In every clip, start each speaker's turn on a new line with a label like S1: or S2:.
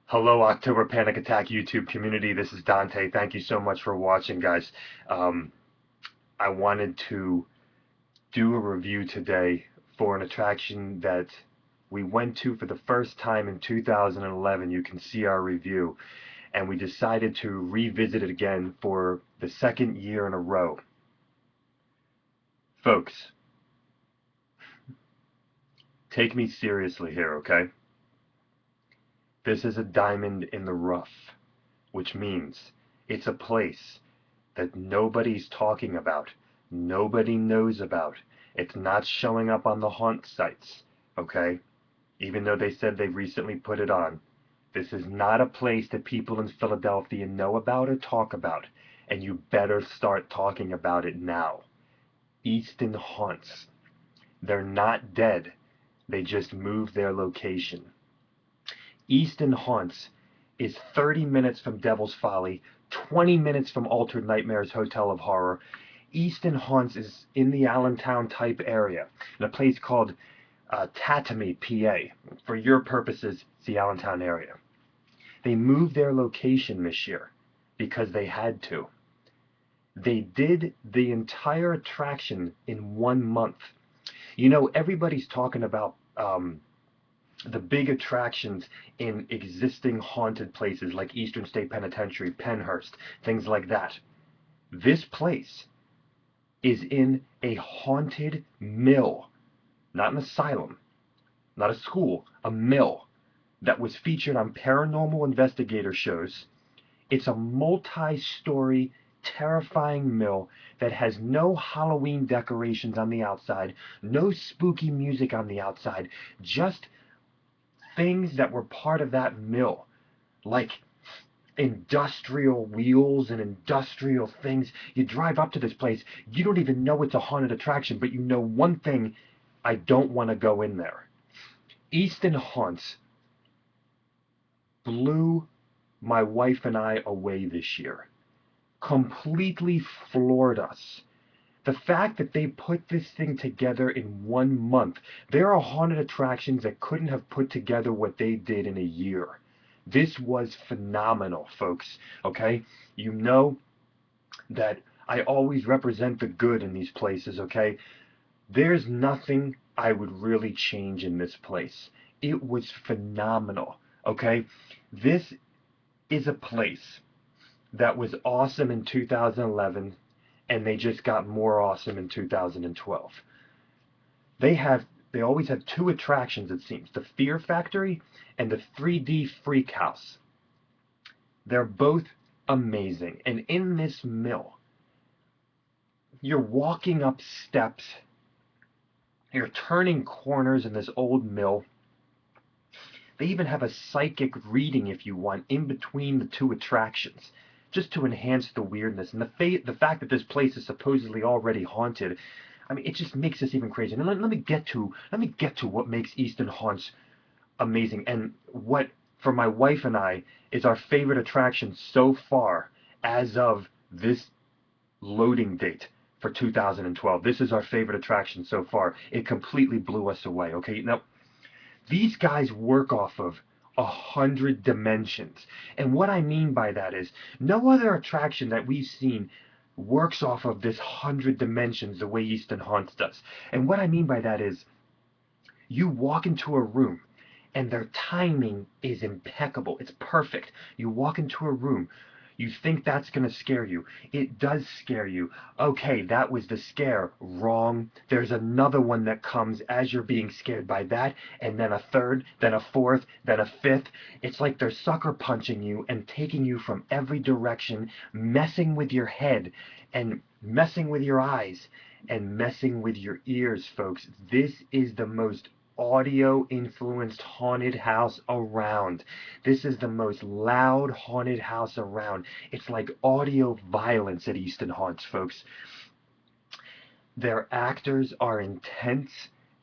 S1: Hello, October Panic Attack YouTube community. This is Dante. Thank you so much for watching, guys. Um, I wanted to do a review today for an attraction that we went to for the first time in 2011. You can see our review, and we decided to revisit it again for the second year in a row. Folks, take me seriously here, okay? This is a diamond in the rough, which means it's a place that nobody's talking about, nobody knows about. It's not showing up on the haunt sites, okay? Even though they said they've recently put it on. This is not a place that people in Philadelphia know about or talk about, and you better start talking about it now. Easton Haunts. They're not dead. They just moved their location. Easton Haunts is 30 minutes from Devil's Folly, 20 minutes from Altered Nightmares Hotel of Horror. Easton Haunts is in the Allentown type area, in a place called Tatamy, PA. For your purposes, it's the Allentown area. They moved their location this year because they had to. They did the entire attraction in 1 month. You know, everybody's talking about the big attractions in existing haunted places like Eastern State Penitentiary, Pennhurst, things like that. This place is in a haunted mill, not an asylum, not a school, a mill that was featured on paranormal investigator shows. It's a multi-story, terrifying mill that has no Halloween decorations on the outside, no spooky music on the outside, just things that were part of that mill, like industrial wheels and industrial things. You drive up to this place, you don't even know it's a haunted attraction, but you know one thing: I don't want to go in there. Easton Haunts blew my wife and I away this year. Completely floored us. The fact that they put this thing together in 1 month. There are haunted attractions that couldn't have put together what they did in a year. This was phenomenal, folks. Okay? You know that I always represent the good in these places, okay? There's nothing I would really change in this place. It was phenomenal, okay? This is a place that was awesome in 2011, and they just got more awesome in 2012. They always have two attractions, it seems: the Fear Factory and the 3D Freak House. They're both amazing. And in this mill, you're walking up steps, you're turning corners in this old mill. They even have a psychic reading, if you want, in between the two attractions, just to enhance the weirdness. And the fact that this place is supposedly already haunted, I mean, it just makes this even crazier. And let me get to what makes Easton Haunts amazing, and what, for my wife and I, is our favorite attraction so far as of this loading date for 2012. This is our favorite attraction so far. It completely blew us away. Okay, now these guys work off of 100 dimensions. And what I mean by that is no other attraction that we've seen works off of this 100 dimensions the way Easton Haunts does. And what I mean by that is you walk into a room and their timing is impeccable. It's perfect. You walk into a room, you think that's going to scare you. It does scare you. Okay, that was the scare. Wrong. There's another one that comes as you're being scared by that, and then a third, then a fourth, then a fifth. It's like they're sucker punching you and taking you from every direction, messing with your head and messing with your eyes and messing with your ears, folks. This is the most audio influenced haunted house around. This is the most loud haunted house around. It's like audio violence at Easton Haunts, folks. Their actors are intense,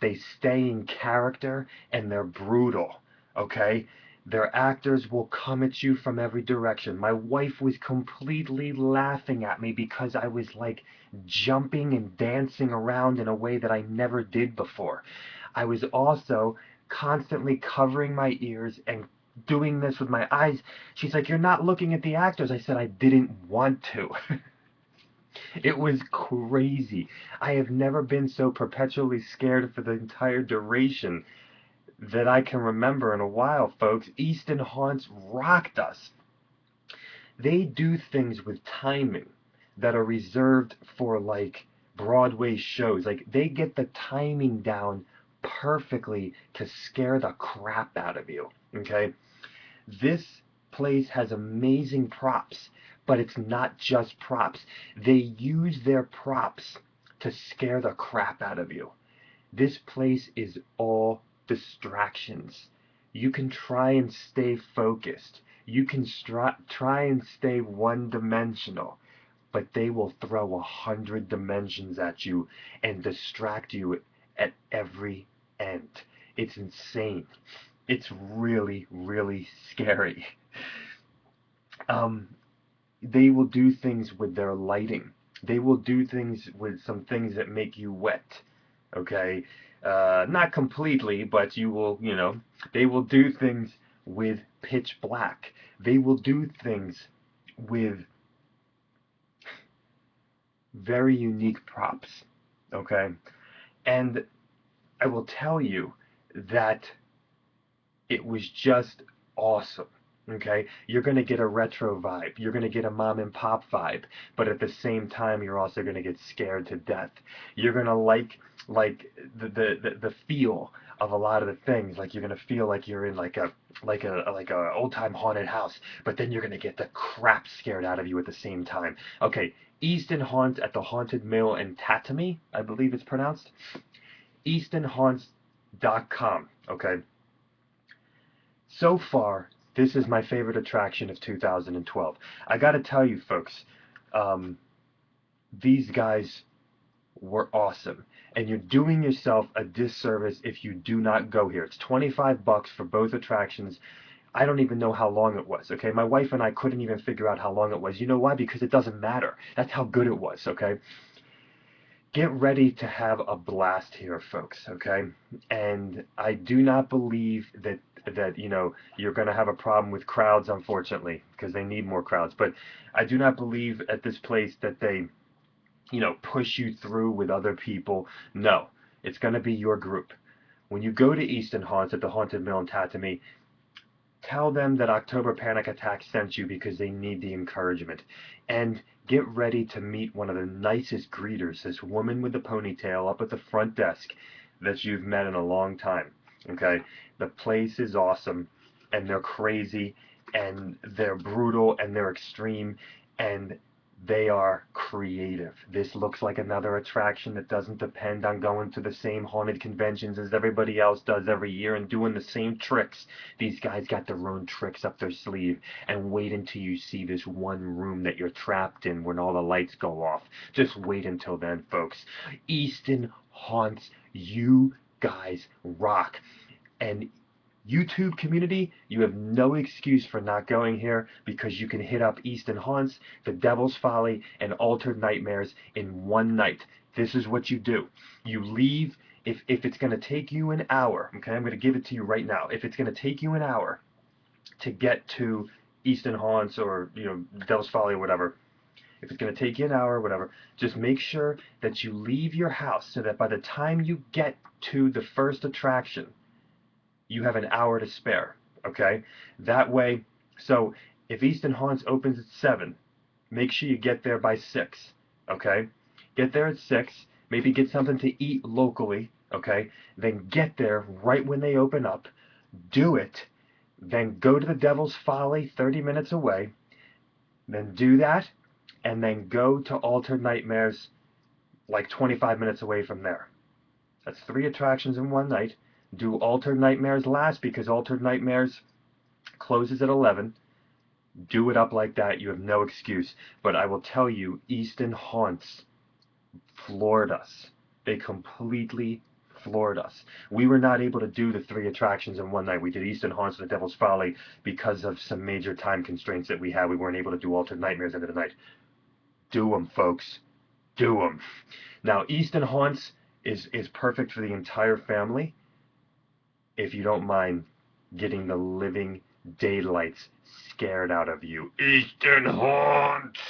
S1: they stay in character, and they're brutal, okay? Their actors will come at you from every direction. My wife was completely laughing at me because I was like jumping and dancing around in a way that I never did before. I was also constantly covering my ears and doing this with my eyes. She's like, "You're not looking at the actors." I said, "I didn't want to." It was crazy. I have never been so perpetually scared for the entire duration that I can remember in a while, folks. Easton Haunts rocked us. They do things with timing that are reserved for like Broadway shows. Like they get the timing down perfectly to scare the crap out of you. Okay? This place has amazing props, but it's not just props. They use their props to scare the crap out of you. This place is all distractions. You can try and stay focused. You can try and stay one-dimensional, but they will throw 100 dimensions at you and distract you at every end. It's insane. It's really, really scary. Um, they will do things with their lighting. They will do things with some things that make you wet. Okay, not completely, but they will do things with pitch black. They will do things with very unique props. Okay, and I will tell you that it was just awesome. Okay, you're going to get a retro vibe, you're going to get a mom and pop vibe, but at the same time you're also going to get scared to death. You're going to like the feel of a lot of the things. Like you're going to feel like you're in like a old time haunted house, but then you're going to get the crap scared out of you at the same time. Okay, Easton Haunts at the Haunted Mill in Tatamy, I believe it's pronounced. eastonhaunts.com. Okay, so far, this is my favorite attraction of 2012. I got to tell you, folks, um, these guys were awesome. And you're doing yourself a disservice if you do not go here. It's 25 bucks for both attractions. I don't even know how long it was, okay? My wife and I couldn't even figure out how long it was. You know why? Because it doesn't matter. That's how good it was, okay? Get ready to have a blast here, folks, okay? And I do not believe that you're going to have a problem with crowds, unfortunately, because they need more crowds. But I do not believe at this place that they push you through with other people. No, it's going to be your group. When you go to Easton Haunts at the Haunted Mill in Tatamy, tell them that October Panic Attack sent you because they need the encouragement. And get ready to meet one of the nicest greeters, this woman with the ponytail up at the front desk that you've met in a long time. Okay? The place is awesome, and they're crazy, and they're brutal, and they're extreme, and they are creative. This looks like another attraction that doesn't depend on going to the same haunted conventions as everybody else does every year and doing the same tricks. These guys got their own tricks up their sleeve, and wait until you see this one room that you're trapped in when all the lights go off. Just wait until then, folks. Easton Haunts, you guys rock. And YouTube community, you have no excuse for not going here because you can hit up Easton Haunts, The Devil's Folly, and Altered Nightmares in one night. This is what you do. You leave, if it's going to take you an hour, okay, I'm going to give it to you right now. If it's going to take you an hour to get to Easton Haunts or, Devil's Folly or whatever, if it's going to take you an hour or whatever, just make sure that you leave your house so that by the time you get to the first attraction, you have an hour to spare, okay? That way, so if Easton Haunts opens at 7, make sure you get there by 6, okay? Get there at 6, maybe get something to eat locally, okay? Then get there right when they open up, do it, then go to the Devil's Folly 30 minutes away, then do that, and then go to Altered Nightmares like 25 minutes away from there. That's 3 attractions in one night. Do Altered Nightmares last because Altered Nightmares closes at 11. Do it up like that. You have no excuse. But I will tell you, Easton Haunts floored us. They completely floored us. We were not able to do the 3 attractions in one night. We did Easton Haunts and The Devil's Folly because of some major time constraints that we had. We weren't able to do Altered Nightmares into the night. Do them, folks. Do them. Now, Easton Haunts is perfect for the entire family if you don't mind getting the living Daylight's scared out of you. Easton haunts!